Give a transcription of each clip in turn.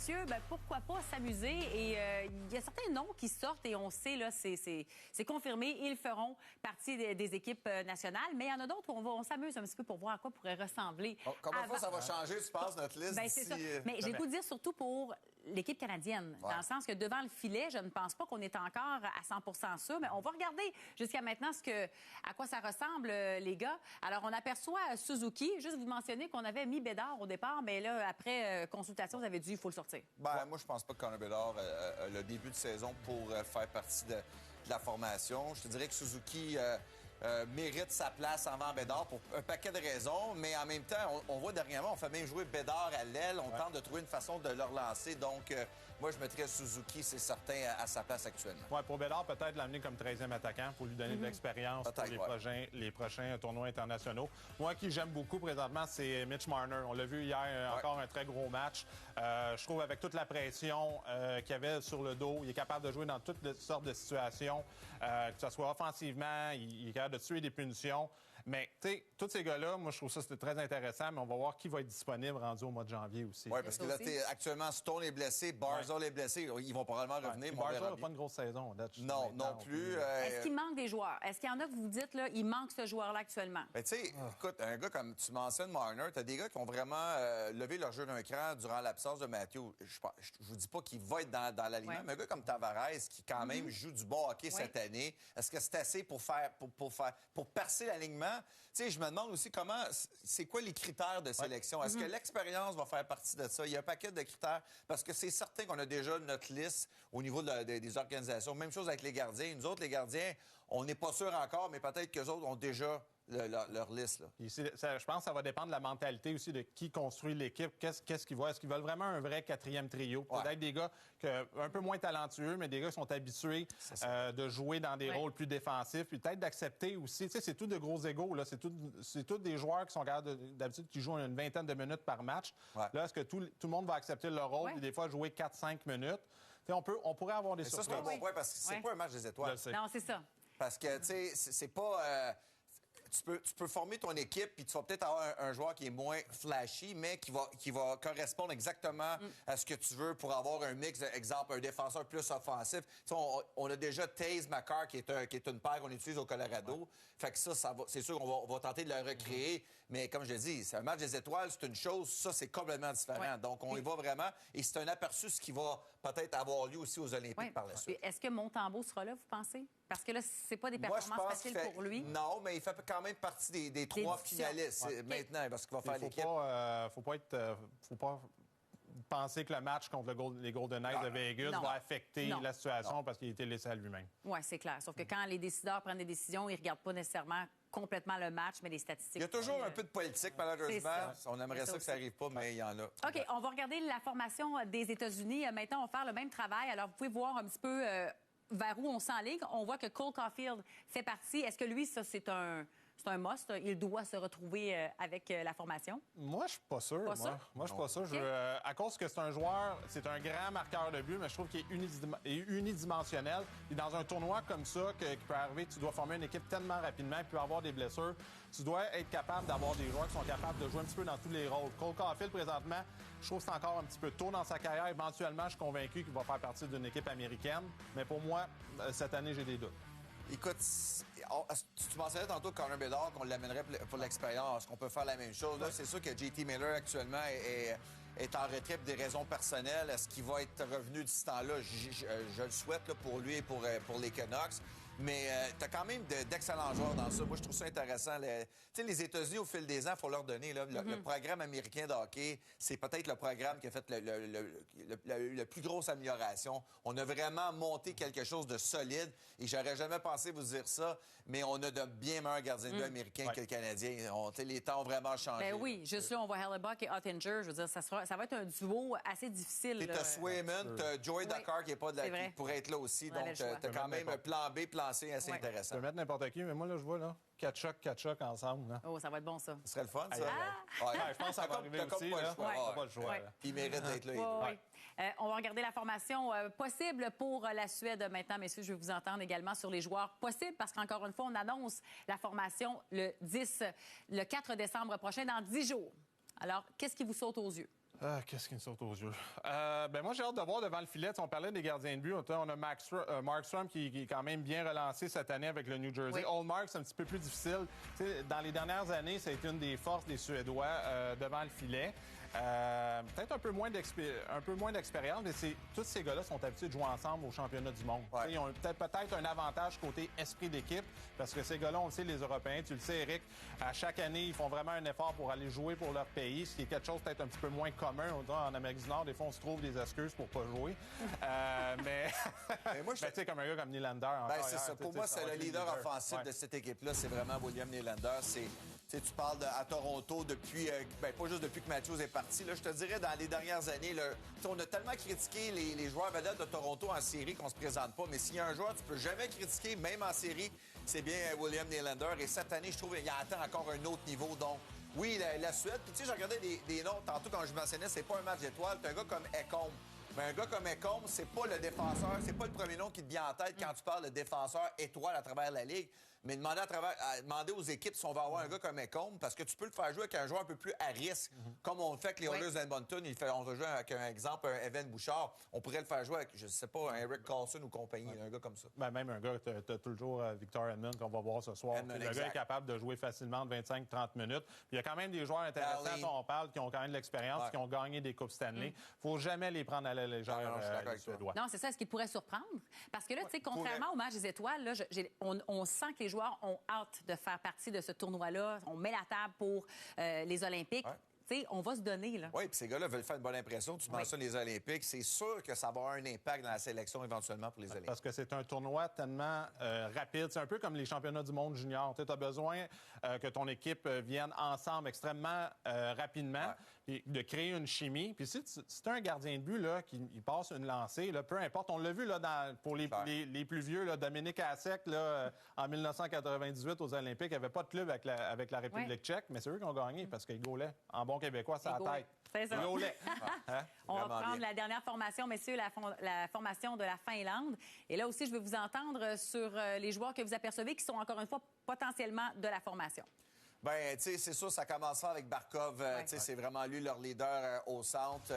messieurs, ben, pourquoi pas s'amuser? Et il y a certains noms qui sortent et on sait, là, c'est confirmé. Ils feront partie des équipes nationales. Mais il y en a d'autres où on s'amuse un petit peu pour voir à quoi pourrait ressembler. Combien de fois ça va changer, tu penses, notre liste? Ben, c'est ça. Mais j'ai le goût de dire surtout pour l'équipe canadienne. Ouais. Dans le sens que devant le filet, je ne pense pas qu'on est encore à 100% sûr. Mais on va regarder jusqu'à maintenant à quoi ça ressemble, les gars. Alors, on aperçoit Suzuki. Juste vous mentionner qu'on avait mis Bédard au départ, mais là, après consultation, vous avez dit qu'il faut le sortir. Ben, moi, je pense pas que Connor Bédard a le début de saison pour faire partie de la formation. Je te dirais que Suzuki mérite sa place avant Bédard pour un paquet de raisons, mais en même temps, on voit dernièrement, on fait même jouer Bédard à l'aile. On tente de trouver une façon de le relancer. Donc, moi, je mettrais Suzuki, c'est certain, à sa place actuellement. Oui, pour Bédard, peut-être l'amener comme 13e attaquant pour lui donner de l'expérience pour les prochains tournois internationaux. Moi, qui j'aime beaucoup présentement, c'est Mitch Marner. On l'a vu hier, encore un très gros match. Je trouve avec toute la pression qu'il y avait sur le dos, il est capable de jouer dans toutes sortes de situations, que ce soit offensivement, il est capable de tuer des punitions. Mais, tu sais, tous ces gars-là, moi, je trouve ça c'était très intéressant, mais on va voir qui va être disponible rendu au mois de janvier aussi. Oui, parce que là, actuellement, Stone est blessé, Barzal est blessé. Ils vont probablement revenir. Barzal n'a pas une grosse saison. Non plus. Est-ce qu'il manque des joueurs? Est-ce qu'il y en a que vous dites, là, il manque ce joueur-là actuellement? Ben, tu sais, écoute, un gars comme tu mentionnes Marner, t'as des gars qui ont vraiment levé leur jeu d'un cran durant l'absence de Matthew. Je vous dis pas qu'il va être dans l'alignement, mais un gars comme Tavares, qui quand même joue du bon hockey cette année, est-ce que c'est assez pour percer l'alignement? Tu sais, je me demande aussi c'est quoi les critères de sélection? Est-ce que l'expérience va faire partie de ça? Il y a un paquet de critères, parce que c'est certain qu'on a déjà notre liste au niveau des organisations. Même chose avec les gardiens. Nous autres, les gardiens, on n'est pas sûr encore, mais peut-être qu'eux autres ont déjà leur liste. Là. Je pense que ça va dépendre de la mentalité aussi de qui construit l'équipe. Qu'est-ce qu'ils voient? Est-ce qu'ils veulent vraiment un vrai quatrième trio? Peut-être des gars un peu moins talentueux, mais des gars qui sont habitués de jouer dans des rôles plus défensifs. Puis peut-être d'accepter aussi. Tu sais, c'est tout de gros égos. Là. C'est tout des joueurs qui sont capables d'habitude qui jouent une vingtaine de minutes par match. Ouais. Là, est-ce que tout le monde va accepter leur rôle et des fois jouer 4-5 minutes? Tu sais, on pourrait avoir des surprises. Ça, c'est un bon point parce que c'est pas un match des étoiles. Non, c'est ça. Parce que, tu sais, c'est pas... Tu peux former ton équipe, puis tu vas peut-être avoir un joueur qui est moins flashy, mais qui va correspondre exactement à ce que tu veux pour avoir un mix, exemple, un défenseur plus offensif. On a déjà Taze McCarr, qui est une paire qu'on utilise au Colorado. Ouais. Fait que ça va, c'est sûr qu'on va tenter de le recréer, mais comme je l'ai dit, c'est un match des étoiles, c'est une chose, ça, c'est complètement différent. Ouais. Donc, on y va vraiment, et c'est un aperçu ce qui va peut-être avoir lieu aussi aux Olympiques par la suite. Est-ce que Montembeault sera là, vous pensez? Parce que là, c'est pas des performances faciles pour lui. Non, mais il fait quand même partie des trois finalistes maintenant, parce qu'il va faire l'équipe. Faut pas penser que le match contre les Golden Knights de Vegas va affecter la situation parce qu'il a été laissé à lui-même. Oui, c'est clair. Sauf que quand les décideurs prennent des décisions, ils ne regardent pas nécessairement complètement le match, mais les statistiques. Il y a toujours un peu de politique, malheureusement. On aimerait ça que ça n'arrive pas, mais il y en a. OK, on va regarder la formation des États-Unis. Maintenant, on va faire le même travail. Alors, vous pouvez voir un petit peu vers où on s'enligne. On voit que Cole Caulfield fait partie. Est-ce que lui, ça, c'est un must? Il doit se retrouver avec la formation? Moi, je suis pas sûr. Moi, je suis pas sûr. À cause que c'est un joueur, c'est un grand marqueur de but, mais je trouve qu'il est unidimensionnel. Et dans un tournoi comme ça, qui peut arriver, tu dois former une équipe tellement rapidement, il peut avoir des blessures. Tu dois être capable d'avoir des joueurs qui sont capables de jouer un petit peu dans tous les rôles. Cole Caulfield, présentement, je trouve que c'est encore un petit peu tôt dans sa carrière. Éventuellement, je suis convaincu qu'il va faire partie d'une équipe américaine. Mais pour moi, cette année, j'ai des doutes. Écoute, tu mentionnais tantôt Connor Bédard qu'on l'amènerait pour l'expérience. Est-ce qu'on peut faire la même chose? Là, c'est sûr que JT Miller, actuellement, est en retrait pour des raisons personnelles. Est-ce qu'il va être revenu d'ici temps-là? Je le souhaite là, pour lui et pour les Canucks. Mais tu as quand même d'excellents joueurs dans ça. Moi, je trouve ça intéressant. Tu sais, les États-Unis, au fil des ans, il faut leur donner. Là, le programme américain de hockey, c'est peut-être le programme qui a fait la plus grosse amélioration. On a vraiment monté quelque chose de solide. Et j'aurais jamais pensé vous dire ça, mais on a de bien meilleurs gardiens de but américains que les Canadiens. Les temps ont vraiment changé. Ben oui, juste là, on voit Hellebuck et Oettinger. Je veux dire, ça va être un duo assez difficile. Tu as Swayman, tu as Joey Dakar qui pourrait être là aussi. Donc, tu as quand même un plan B, plan C assez intéressant. Tu peux mettre n'importe qui, mais moi, là, je vois, là, Kachuk ensemble. Là. Oh, ça va être bon, ça. Ce serait le fun, ça. Je pense que ça va arriver aussi. Pas le choix. Il mérite d'être là. On va regarder la formation possible pour la Suède maintenant. Messieurs, je vais vous entendre également sur les joueurs possibles parce qu'encore une fois, on annonce la formation le 4 décembre prochain, dans 10 jours. Alors, qu'est-ce qui vous saute aux yeux? Qu'est-ce qui me saute aux yeux? Moi, j'ai hâte de voir devant le filet. On parlait des gardiens de but. On a Markstrom qui est quand même bien relancé cette année avec le New Jersey. Oui. Ullmark, c'est un petit peu plus difficile. Dans les dernières années, ça a été une des forces des Suédois devant le filet. Peut-être un peu moins d'expérience, mais tous ces gars-là sont habitués de jouer ensemble au championnat du monde. Ouais. Ils ont peut-être un avantage côté esprit d'équipe, parce que ces gars-là, on le sait, les Européens, tu le sais, Eric, à chaque année, ils font vraiment un effort pour aller jouer pour leur pays, ce qui est quelque chose peut-être un petit peu moins commun. En Amérique du Nord, des fois, on se trouve des excuses pour pas jouer. Mais moi, tu sais, comme un gars comme Nylander. C'est ça. Pour moi, c'est le leader offensif de cette équipe-là. C'est vraiment William Nylander. Tu parles à Toronto depuis, pas juste depuis que Matthews est parti. Là, je te dirais, dans les dernières années, là, on a tellement critiqué les joueurs vedettes de Toronto en série qu'on se présente pas. Mais s'il y a un joueur que tu peux jamais critiquer, même en série, c'est bien William Nylander. Et cette année, je trouve qu'il atteint encore un autre niveau. Donc, oui, la Suède. Puis, tu sais, j'ai regardé des noms. Tantôt, quand je mentionnais, c'est pas un match d'étoiles. C'est un gars comme Ekholm. Mais un gars comme Ekholm, c'est pas le défenseur, c'est pas le premier nom qui te vient en tête quand tu parles de défenseur étoile à travers la Ligue. Mais demander aux équipes si on va avoir un gars comme Ekholm, parce que tu peux le faire jouer avec un joueur un peu plus à risque, comme on le fait avec les Oilers d'Edmonton. On va jouer avec un exemple, un Evan Bouchard. On pourrait le faire jouer avec, je sais pas, un Eric Carlson ou compagnie, un gars comme ça. Même un gars, tu as toujours Victor Edmond qu'on va voir ce soir. Le gars est capable de jouer facilement de 25-30 minutes. Puis il y a quand même des joueurs intéressants dont on parle qui ont quand même de l'expérience, qui ont gagné des Coupes Stanley. Faut jamais les prendre à la légère, les Suédois. Non, c'est ça. Est-ce qui pourrait surprendre? Parce que là, tu sais, contrairement au match des étoiles, là, on sent que les joueurs ont hâte de faire partie de ce tournoi-là. On met la table pour les Olympiques. Ouais. T'sais, on va se donner, là. Oui, puis ces gars-là veulent faire une bonne impression. Tu mentionnes les Olympiques. C'est sûr que ça va avoir un impact dans la sélection éventuellement pour les Olympiques. Parce que c'est un tournoi tellement rapide. C'est un peu comme les championnats du monde junior. Tu as besoin que ton équipe vienne ensemble extrêmement rapidement et de créer une chimie. Puis si tu as un gardien de but là, qui passe une lancée, là, peu importe. On l'a vu là, pour les plus vieux, là, Dominique Hasek, là, en 1998 aux Olympiques. Il n'y avait pas de club avec la République tchèque, mais c'est eux qui ont gagné parce qu'ils goalaient en bon québécois, ça la tête. C'est ça. Hein? On va prendre la dernière formation, messieurs, la formation de la Finlande. Et là aussi, je veux vous entendre sur les joueurs que vous apercevez qui sont, encore une fois, potentiellement de la formation. Bien, tu sais, c'est sûr, ça commence avec Barkov. Tu sais, c'est vraiment lui, leur leader au centre.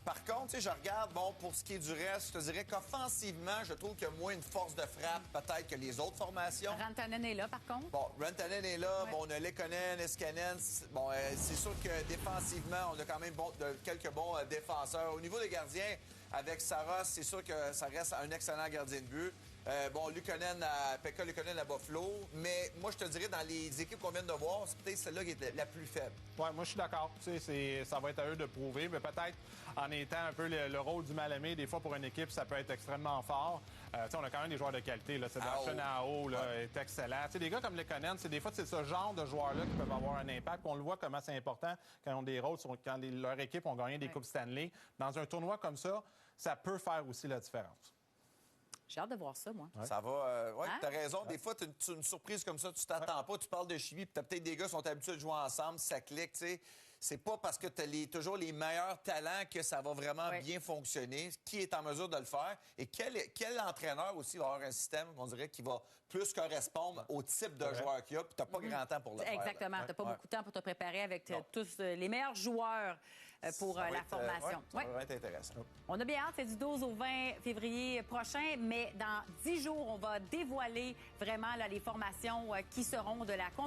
Par contre, tu sais, je regarde, pour ce qui est du reste, je te dirais qu'offensivement, je trouve qu'il y a moins une force de frappe peut-être que les autres formations. Rantanen est là, par contre. Bon, Rantanen est là. Ouais. Bon, on a Lekkonen, Eskanen. Bon, c'est sûr que défensivement, on a quand même quelques bons défenseurs. Au niveau des gardiens, avec Saros, c'est sûr que ça reste un excellent gardien de but. Pekka Luukkonen à Buffalo. Mais moi, je te dirais, dans les équipes qu'on vient de voir, c'est peut-être celle-là qui est la plus faible. Oui, moi, je suis d'accord. Ça va être à eux de prouver. Mais peut-être en étant un peu le rôle du mal-aimé, des fois, pour une équipe, ça peut être extrêmement fort. On a quand même des joueurs de qualité. Sebastian Aho est excellent. Des gars comme Lekkonen, des fois, c'est ce genre de joueurs-là qui peuvent avoir un impact. On le voit comment c'est important quand ils ont des rôles, quand leur équipe ont gagné des Coupes Stanley. Dans un tournoi comme ça peut faire aussi la différence. J'ai hâte de voir ça, moi. Ouais. Ça va. Tu as raison. Des fois, tu as une surprise comme ça, tu t'attends pas. Tu parles de chimie, puis tu as peut-être des gars qui sont habitués de jouer ensemble, ça clique, tu sais. C'est pas parce que tu as toujours les meilleurs talents que ça va vraiment bien fonctionner. Qui est en mesure de le faire? Et quel entraîneur aussi va avoir un système, on dirait, qui va plus correspondre au type de joueur qu'il y a, puis tu n'as pas grand temps pour le faire. Exactement. Tu n'as pas beaucoup de temps pour te préparer avec tous les meilleurs joueurs pour la formation. Ça va être intéressant. On a bien hâte, c'est du 12 au 20 février prochain, mais dans 10 jours, on va dévoiler vraiment là, les formations qui seront de la conférence.